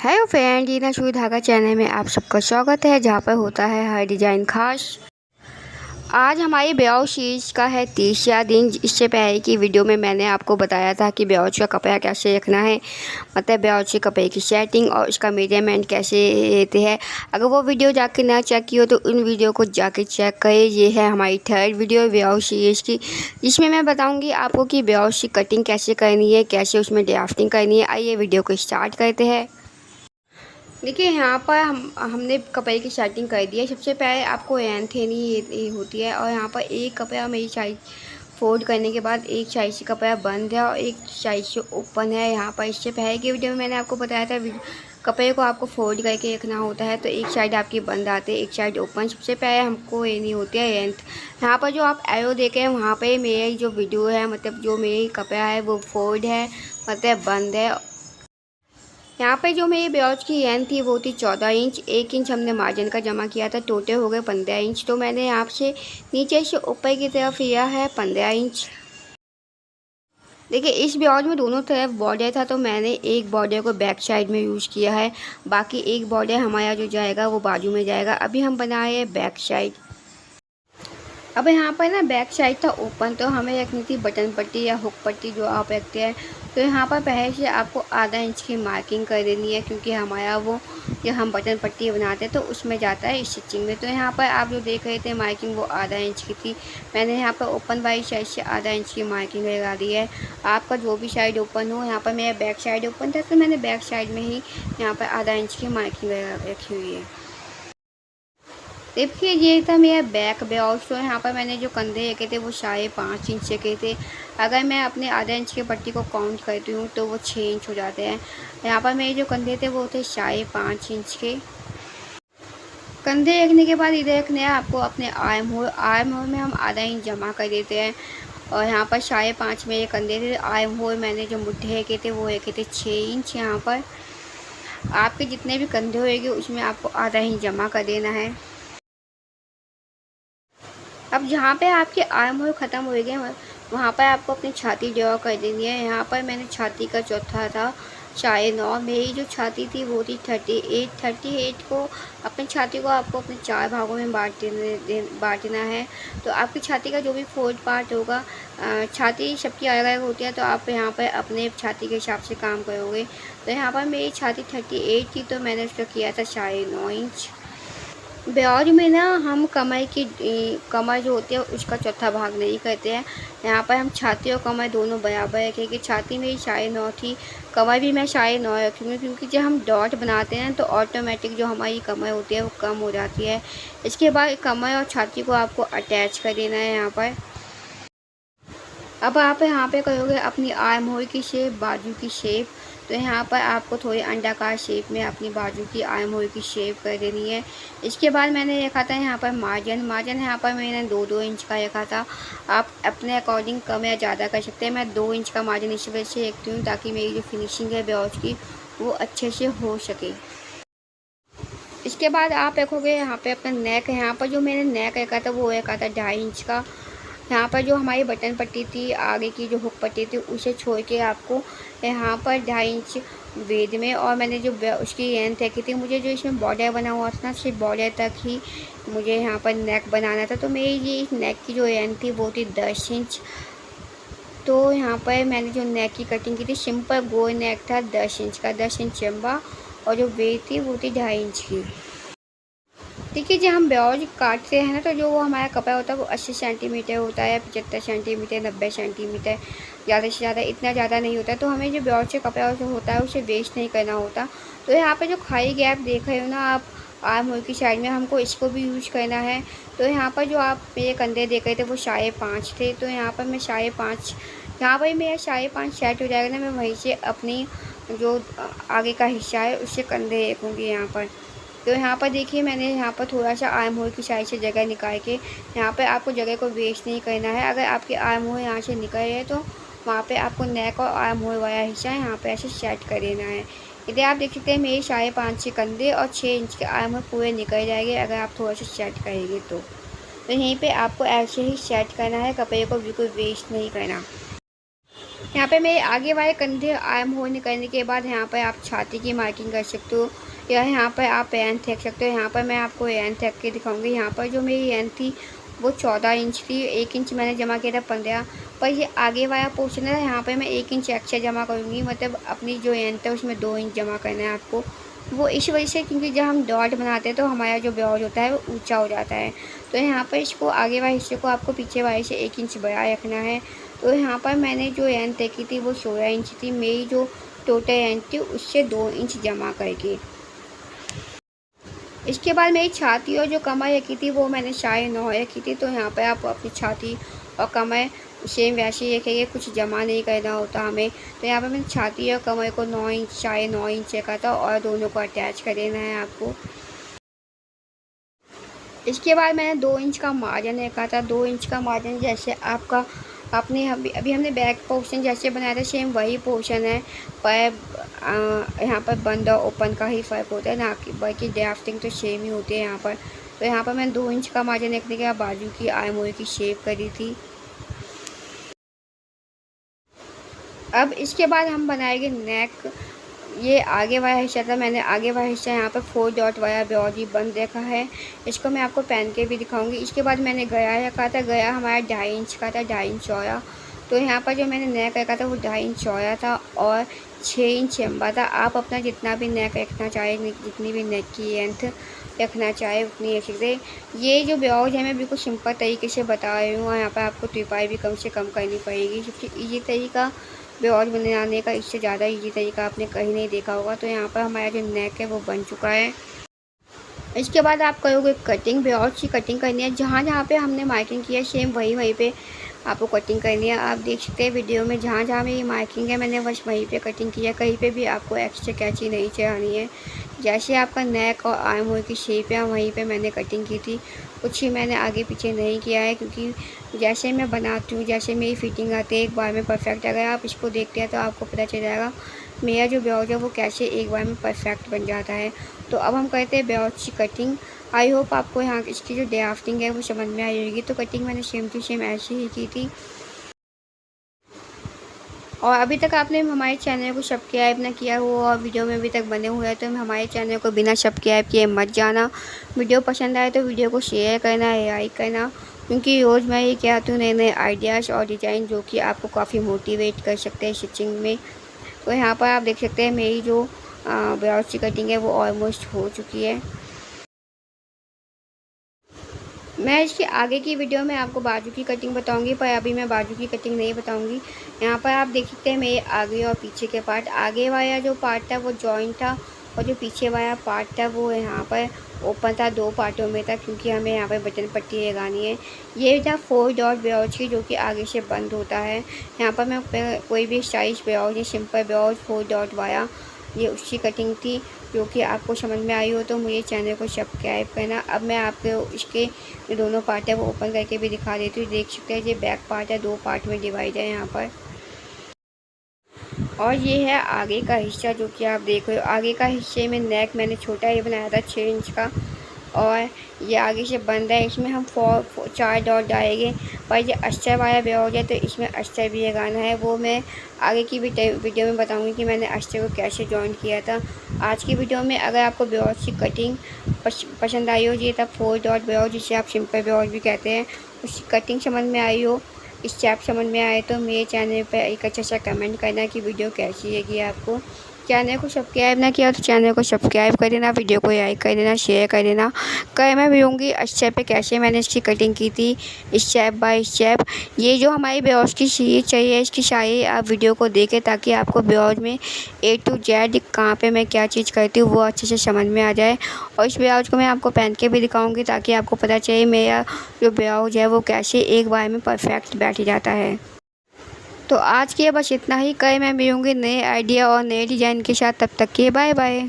Hello friend, जीना सुई धागा channel में आप सबका स्वागत है, जहाँ पर होता है हर डिज़ाइन खास। आज हमारी ब्लाउज सीरीज का है 30वां दिन। इससे पहले की वीडियो में मैंने आपको बताया था कि ब्लाउज का कपड़ा कैसे रखना है, मतलब ब्लाउज के कपड़े की सेटिंग और उसका मेजरमेंट कैसे लेते हैं। अगर वो वीडियो जाके ना चेक की हो तो उन वीडियो को जाके चेक करें। ये है हमारी थर्ड वीडियो ब्लाउज सीरीज की, जिसमें मैं बताऊँगी आपको कि ब्लाउज की कटिंग कैसे करनी है, कैसे उसमें ड्राफ्टिंग करनी है। आइए वीडियो को स्टार्ट करते हैं। देखिए, यहाँ पर हमने कपड़े की सेटिंग कर दी है। सबसे पहले आपको एंथेनी ये होती है, और यहाँ पर एक कपड़ा मेरी साइज फोल्ड करने के बाद एक साइड से कपड़ा बंद है और एक साइड से ओपन है। यहाँ पर इससे पहले की वीडियो में मैंने आपको बताया था कपड़े को आपको फोल्ड करके रखना होता है, तो एक साइड आपकी बंद आते हैं, एक साइड ओपन। सबसे पहले हमको ये नहीं होती है लेंथ। यहाँ पर जो आप एरो देखे हैं वहाँ पर मेरी जो वीडियो है, मतलब जो मेरी कपड़ा है वो फोल्ड है, मतलब बंद है। यहाँ पे जो मेरी ब्लाउज की लेंथ थी वो थी 14 इंच। 1 इंच हमने मार्जिन का जमा किया था, टोटल हो गए 15 इंच। तो मैंने यहाँ से नीचे से ऊपर की तरफ लिया है 15 इंच। देखिए, इस ब्लाउज में दोनों तरफ बॉर्डर था, तो मैंने एक बॉर्डर को बैक साइड में यूज़ किया है, बाकी एक बॉर्डर हमारा जो जाएगा वो बाजू में जाएगा। अभी हम बनाए बैक साइड। अब यहाँ पर ना बैक साइड था ओपन, तो हमें रखनी थी बटन पट्टी या हुक पट्टी जो आप रखते हैं। तो यहाँ पर पहले से आपको आधा इंच की मार्किंग कर देनी है, क्योंकि हमारा वो जब हम बटन पट्टी बनाते हैं तो उसमें जाता है स्टिचिंग में। तो यहाँ पर आप जो देख रहे थे मार्किंग वो आधा इंच की थी। मैंने यहाँ पर ओपन वाली साइड से आधा इंच की मार्किंग लगा दी है। आपका जो भी साइड ओपन हो, यहाँ पर मेरा बैक साइड ओपन था तो मैंने बैक साइड में ही यहाँ पर आधा इंच की मार्किंग रखी हुई है। देखिए, ये था मेरा बैक ब्लाउज। तो यहाँ पर मैंने जो कंधे रखे थे वो 5.5 इंच के थे। अगर मैं अपने आधा इंच की पट्टी को काउंट करती हूँ तो वो 6 इंच हो जाते हैं। यहाँ पर मेरे जो कंधे थे वो थे 5.5 इंच के। कंधे रखने के बाद इधर रखने है आपको अपने आर्म होल में हम आधा इंच जमा कर देते हैं। और यहाँ पर 5.5 मेरे कंधे थे। आर्म होल मैंने जो मुट्ठे रखे थे वो रखे थे 6 इंच। यहाँ पर आपके जितने भी कंधे होएंगे उसमें आपको आधा इंच जमा कर देना है। अब जहाँ पे आपके आर्म होल ख़त्म हो गए वहाँ पर आपको अपनी छाती ड्रॉ कर देनी है। यहाँ पर मैंने छाती का चौथा था 9.5। मेरी जो छाती थी वो थी 38 को। अपनी छाती को आपको अपने 4 भागों में बांटना है। तो आपकी छाती का जो भी फोर्थ पार्ट होगा, छाती सबकी अलग अलग होती है, तो आप यहाँ पर अपने छाती के हिसाब से काम करोगे। तो यहाँ पर मेरी छाती 38 थी, तो मैंने उसका किया था 9.5 इंच। ब्लाउज में ना हम कमर जो होती है उसका चौथा भाग नहीं करते हैं। यहाँ पर हम छाती और कमर दोनों बराबर रखेंगे। छाती मेरी 9.5 थी, कमर भी मैं 9.5 रखूँगी, क्योंकि जब हम डॉट बनाते हैं तो ऑटोमेटिक जो हमारी कमर होती है वो कम हो जाती है। इसके बाद कमर और छाती को आपको अटैच कर देना है यहाँ पर। अब आप यहाँ पे करोगे अपनी आर्म होल की शेप, बाजू की शेप। तो यहाँ पर आपको थोड़ी अंडाकार शेप में अपनी बाजू की आर्म होल की शेप कर देनी है। इसके बाद मैंने रखा था यहाँ पर मार्जिन यहाँ पर मैंने 2-2 इंच का रखा था। आप अपने अकॉर्डिंग कम या ज़्यादा कर सकते हैं। मैं 2 इंच का मार्जिन इस वजह से रखती हूँ ताकि मेरी जो फिनिशिंग है ब्लाउज की वो अच्छे से हो सके। इसके बाद आप रखोगे यहाँ पे अपना नेक। यहाँ पर जो मैंने नेक रखा था वो रखा था 2.5 इंच का। यहाँ पर जो हमारी बटन पट्टी थी, आगे की जो हुक पट्टी थी, उसे छोड़ के आपको यहाँ पर 2.5 इंच वेद में, और मैंने जो उसकी लेंथ रखी थी, मुझे जो इसमें बॉर्डर बना हुआ था ना, सिर्फ बॉर्डर तक ही मुझे यहाँ पर नेक बनाना था। तो मेरी ये नेक की जो लेंथ थी वो थी 10 इंच। तो यहाँ पर मैंने जो नेक की कटिंग की थी, सिंपल गोल नेक था 10 इंच का, 10 इंच लंबा, और जो वेट थी वो थी 2.5 इंच की। देखिए, जब हम ब्लाउज काटते हैं ना, तो जो वो हमारा कपड़ा होता है वो 80 सेंटीमीटर होता है, 75 सेंटीमीटर, 90 सेंटीमीटर, ज़्यादा से ज़्यादा इतना ज़्यादा नहीं होता है। तो हमें जो ब्लाउज का कपड़ा जो होता है उसे वेस्ट नहीं करना होता। तो यहाँ पे जो खाली गैप देख रहे हो ना आप आर्म होल की साइड में, हमको इसको भी यूज करना है। तो यहाँ पर जो आप मेरे कंधे देख रहे थे वो 5.5 थे, तो यहाँ पर मैं 5.5, यहाँ पर मेरा 5.5 सेट हो जाएगा ना, मैं वहीं से अपनी जो आगे का हिस्सा है उससे कंधे रखूँगी यहाँ पर। तो यहाँ पर देखिए, मैंने यहाँ पर थोड़ा सा आर्म होल की साइड से जगह निकाल के, यहाँ पर आपको जगह को वेस्ट नहीं करना है। अगर आपके आर्म होल यहाँ से निकल रहे तो वहाँ पे आपको नेक और आर्म होल वाला हिस्सा यहाँ पे ऐसे सेट कर देना है। इधर आप देख सकते हैं मेरे 5.5 के कंधे और 6 इंच के आर्म होल पूरे निकल जाएंगे अगर आप थोड़ा सा सेट करेंगे तो यहीं पर आपको ऐसे ही सेट करना है, कपड़े को बिल्कुल वेस्ट नहीं करना। यहाँ पे मेरे आगे वाले कंधे आर्म होल निकलने के बाद यहाँ पर आप छाती की मार्किंग कर सकते हो, या यहाँ पर आप एन देख सकते हो। यहाँ पर मैं आपको एन देख के दिखाऊंगी। यहाँ पर जो मेरी एन थी वो 14 इंच थी, 1 इंच मैंने जमा किया था 15, पर ये आगे वाला पोर्शन है यहाँ पर मैं 1 इंच एक्स्ट्रा जमा करूँगी, मतलब अपनी जो एन था उसमें 2 इंच जमा करना है आपको। वो इस वजह से क्योंकि जब हम डॉट बनाते हैं तो हमारा जो ब्लाउज होता है वो ऊंचा हो जाता है, तो यहाँ पर इसको आगे वाले हिस्से को आपको पीछे वाले से 1 इंच बड़ा रखना है। तो यहाँ पर मैंने जो एन तय की थी वो 16 इंच थी, मेरी जो टोटल एन थी उससे 2 इंच जमा करके। इसके बाद मेरी छाती और जो कमर रखी थी वो मैंने 9.5 रखी थी। तो यहाँ पर आप अपनी छाती और कमर सेम वैसे ही रखेंगे, कुछ जमा नहीं करना होता हमें। तो यहाँ पर मैंने छाती और कमर को 9 इंच 9.5 इंच रखा था और दोनों को अटैच कर देना है आपको। इसके बाद मैंने 2 इंच का मार्जिन रखा था। 2 इंच का मार्जिन जैसे आपका आपने अभी हमने बैक पोर्शन जैसे बनाया था सेम वही पोर्शन है, पर यहाँ पर बंद और ओपन का ही फ़र्क होता है ना, कि बाकी ड्राफ्टिंग तो सेम ही होती है यहाँ पर। तो यहाँ पर मैंने 2 इंच का मार्जिन रखने के बाद बाजू की आर्म होल की शेप करी थी। अब इसके बाद हम बनाएंगे नेक। ये आगे वाला हिस्सा था, मैंने आगे वाला हिस्सा यहाँ पर 4 डॉट वाला ब्लाउज बंद रखा है। इसको मैं आपको पहन के भी दिखाऊंगी। इसके बाद मैंने गया रखा था, गया हमारा 2.5 इंच का था, 2.5 इंच चौड़ा। तो यहाँ पर जो मैंने नेक रखा था वो 2.5 इंच चौड़ा था और 6 इंच लंबा था। आप अपना जितना भी नेक रखना चाहे, जितनी भी नेक की लेंथ रखना चाहे उतनी रख सकते। ये जो ब्लाउज है मैं बिल्कुल सिंपल तरीके से बता रही हूँ, यहाँ पर आपको तुरपाई भी कम से कम करनी पड़ेगी। सबसे ईजी तरीका ब्लाउज बनाने का, इससे ज़्यादा इजी तरीका आपने कहीं नहीं देखा होगा। तो यहाँ पर हमारा जो नेक है वो बन चुका है। इसके बाद आप करोगे कटिंग। ब्लाउज की कटिंग करनी है, जहाँ जहाँ पे हमने मार्किंग किया सेम वहीं पे आपको कटिंग करनी है। आप देख सकते हैं वीडियो में जहाँ जहाँ मेरी मार्किंग है मैंने बस वहीं पे कटिंग किया, कहीं पे भी आपको एक्स्ट्रा कैंची नहीं चढ़ानी है। जैसे आपका नेक और आर्म होल की शेप है वहीं पे मैंने कटिंग की थी, कुछ ही मैंने आगे पीछे नहीं किया है, क्योंकि जैसे मैं बनाती हूँ जैसे मेरी फिटिंग आती है एक बार में परफेक्ट। अगर आप इसको देखते हैं तो आपको पता चल जाएगा मेरा जो ब्लाउज है वो कैसे एक बार में परफेक्ट बन जाता है। तो अब हम करते हैं ब्लाउज की कटिंग। आई होप आपको यहाँ इसकी जो ड्राफ्टिंग है वो समझ में आई होगी। तो कटिंग मैंने सेम टू सेम ऐसे ही की थी। और अभी तक आपने हमारे चैनल को सब्सक्राइब ना किया हो और वीडियो में अभी तक बने हुए हैं तो हमारे चैनल को बिना सब्सक्राइब किए मत जाना। वीडियो पसंद आए तो वीडियो को शेयर करना, लाइक करना, क्योंकि रोज़ मैं ये कहती हूँ नए नए आइडियाज़ और डिज़ाइन जो कि आपको काफ़ी मोटिवेट कर सकते हैं स्टिचिंग में। तो यहाँ पर आप देख सकते हैं मेरी जो ब्लाउज की कटिंग है वो ऑलमोस्ट हो चुकी है। मैं इसके आगे की वीडियो में आपको बाजू की कटिंग बताऊंगी, पर अभी मैं बाजू की कटिंग नहीं बताऊंगी। यहाँ पर आप देख सकते हैं मेरे आगे और पीछे के पार्ट। आगे वाला जो पार्ट था वो जॉइंट था और जो पीछे वाला पार्ट था वो यहाँ पर ओपन था, 2 पार्टों में था, क्योंकि हमें यहाँ पर बटन पट्टी लगानी है। ये था 4 डॉट ब्लाउज की जो कि आगे से बंद होता है। यहाँ पर मैं कोई भी स्टाइलिश ब्लाउज या सिंपल ब्लाउज 4 डॉट वाला ये उसकी कटिंग थी जो कि आपको समझ में आई हो तो मुझे चैनल को सब्सक्राइब करना। अब मैं आपको इसके जो दोनों पार्ट है वो ओपन करके भी दिखा देती हूँ। देख सकते हैं ये बैक पार्ट है, 2 पार्ट में डिवाइड है यहाँ पर। और ये है आगे का हिस्सा जो कि आप देख रहे हो। आगे का हिस्से में नेक मैंने छोटा ही बनाया था 6 इंच का, और ये आगे से बंद है। इसमें हम 4 डॉट डालेंगे। पर ये अस्तर वाला ब्लाउज है तो इसमें अस्तर भी लगाना है, वो मैं आगे की वीडियो में बताऊंगी कि मैंने अस्तर को कैसे जॉइन किया था। आज की वीडियो में अगर आपको ब्लाउज की कटिंग पसंद आई हो, ये था 4 डॉट ब्लाउज जिसे आप सिंपल ब्लाउज भी कहते हैं, उसकी कटिंग समझ में आई हो, स्टेप समझ में आए तो मेरे चैनल पर एक अच्छा सा कमेंट करना कि वीडियो कैसी लगी आपको। चैनल को सब्सक्राइब ना किया तो चैनल को सब्सक्राइब कर देना, वीडियो को लाइक कर देना, शेयर कर देना। कल मैं बताऊँगी स्टेप पे कैसे मैंने इसकी कटिंग की थी स्टेप बाय स्टेप। ये जो हमारी ब्लाउज की सीरीज चाहिए इसकी सारी आप वीडियो को देखें ताकि आपको ब्लाउज में A to Z कहाँ पे मैं क्या चीज़ करती हूँ वो अच्छे से समझ में आ जाए। और इस ब्लाउज को मैं आपको पहन के भी दिखाऊँगी ताकि आपको पता चले मेरा जो ब्लाउज है वो कैसे एक बार में परफेक्ट बैठ जाता है। तो आज के बस इतना ही। कल मैं मिलूँगी नए आइडिया और नए डिज़ाइन के साथ, तब तक के बाय बाय।